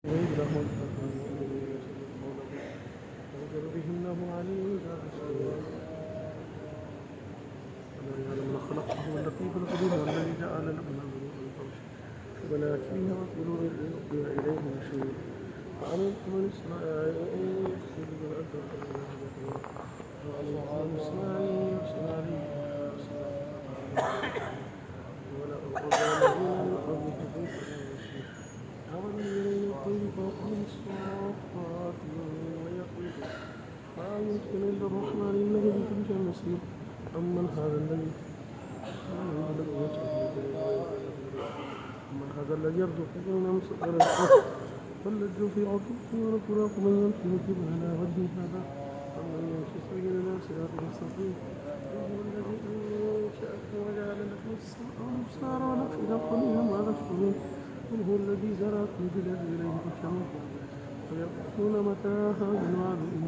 غير له يعجل به إنه عليم ذات الصدور ولا يعلم ما خلق وهو اللطيف الخبير والذي جعل لكم ولا فيها وكلوا إليه النشور وأمنتم من إسرائيل أن يخرج بالأرض وأمنتم من إسرائيل يرسل عليهم ولا أخرج الذين من قبلك كيف يشرك أولم يرين الطير فوقهم الصافات ويقول ما يمكن إلا الرحمن إنه بكل شيء بصير أمن هذا الذي أمن هذا الذي يرزقكم من أمسك رزقه والذي في عطوه ونفراق من يمشي يجب على وجه هذا ومن يمشي سبيل إلى صراط مستقيم وهو الذي أنشأكم وجعل لكم السمع والأبصار والأفئدة قليلا ما تشكرون قل هو الذي ذراكم في الأرض إليه تحشرون ويقولون متى هذا الوعد إن